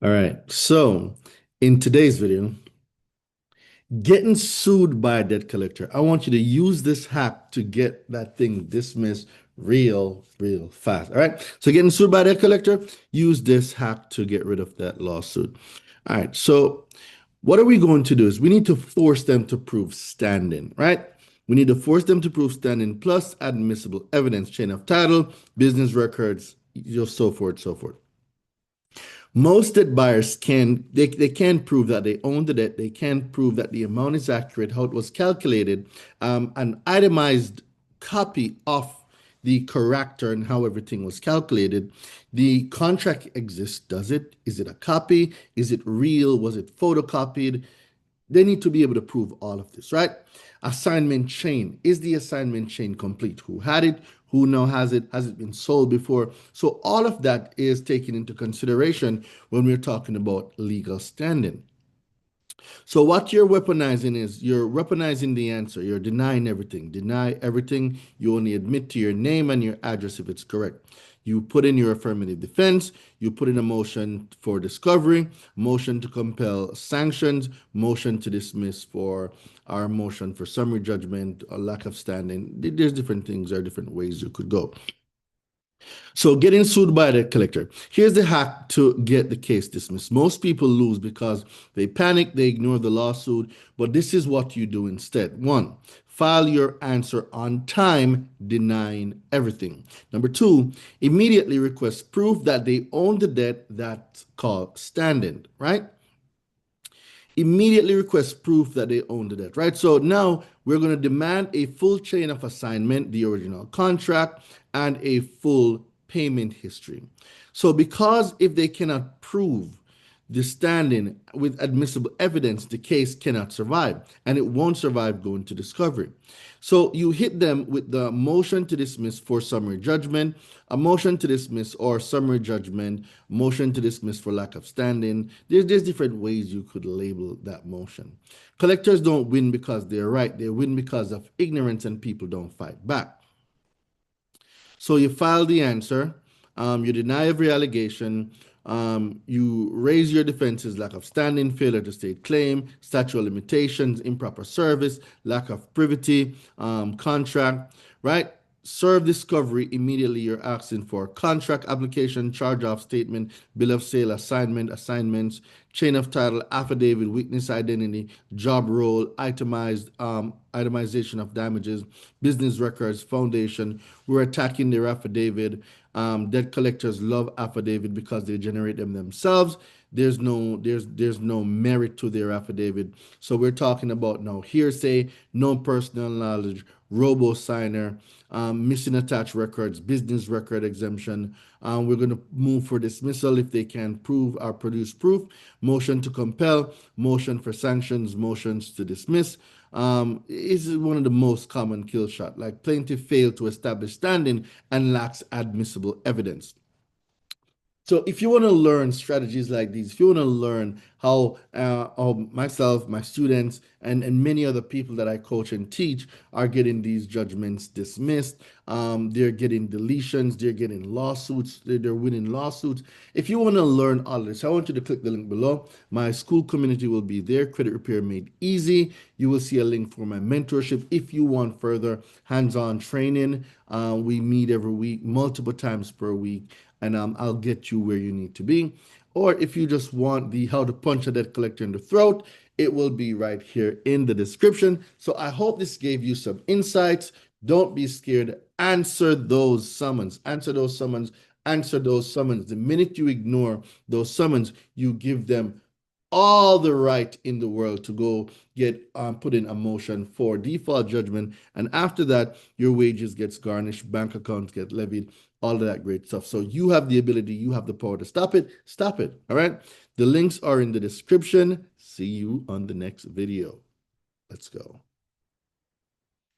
All right. So in today's video, getting sued by a debt collector. I want you to use this hack to get that thing dismissed real fast. All right. So getting sued by a debt collector, use this hack to get rid of that lawsuit. All right. So what are we going to do is we need to force them to prove standing, right? We need to force them to prove standing plus admissible evidence, chain of title, business records, so forth, so forth. Most debt buyers they can prove that they own the debt. They can prove that the amount is accurate, how it was calculated, an itemized copy of the character and how everything was calculated. The contract exists, does it? Is it a copy? Is it real? Was it photocopied? They need to be able to prove all of this, right? Assignment chain. Is the assignment chain complete? Who had it? Who now has it? Has it been sold before? So all of that is taken into consideration when we're talking about legal standing. So what you're weaponizing is you're weaponizing the answer. You're denying everything. Deny everything. You only admit to your name and your address if it's correct. You put in your affirmative defense. You put in a motion for discovery, motion to compel sanctions, motion to dismiss for our motion for summary judgment, a lack of standing. There's different things, there are different ways you could go. So getting sued by the collector. Here's the hack to get the case dismissed. Most people lose because they panic, they ignore the lawsuit, but this is what you do instead. One, file your answer on time, denying everything. Number two, immediately request proof that they own the debt that's called standing, right? Immediately request proof that they own the debt, right? So now we're going to demand a full chain of assignment, the original contract, and a full payment history. So because if they cannot prove the standing with admissible evidence, the case cannot survive and it won't survive going to discovery. So you hit them with the motion to dismiss for summary judgment, a motion to dismiss or summary judgment, motion to dismiss for lack of standing. There's different ways you could label that motion. Collectors don't win because they're right. They win because of ignorance and people don't fight back. So you file the answer, you deny every allegation, you raise your defenses, lack of standing, failure to state claim, statute of limitations, improper service, lack of privity, contract, right? Serve discovery immediately. You're asking for contract application, charge off statement, bill of sale, assignment, assignments, chain of title, affidavit, witness identity, job role, itemization of damages, business records, foundation. We're attacking their affidavit. Debt collectors love affidavit because they generate them themselves. There's no merit to their affidavit. So we're talking about no hearsay, no personal knowledge, robo signer, missing attached records, business record exemption. We're going to move for dismissal if they can prove or produce proof, motion to compel, motion for sanctions, motions to dismiss. Is one of the most common kill shot. Like plaintiff failed to establish standing and lacks admissible evidence. So if you want to learn strategies like these, if you want to learn how myself, my students, and many other people that I coach and teach are getting these judgments dismissed, they're getting deletions, they're getting lawsuits, they're winning lawsuits. If you want to learn all this, I want you to click the link below. My school community will be there, Credit Repair Made Easy. You will see a link for my mentorship. If you want further hands-on training, we meet every week, multiple times per week, and I'll get you where you need to be. Or if you just want the how to punch a debt collector in the throat, it will be right here in the description. So I hope this gave you some insights. Don't be scared. Answer those summons. Answer those summons. Answer those summons. The minute you ignore those summons, you give them all the right in the world to go get put in a motion for default judgment, and after that your wages gets garnished, bank accounts get levied, all of that great stuff. So you have the ability, you have the power to stop it. All right, the links are in the description. See you on the next video. Let's go.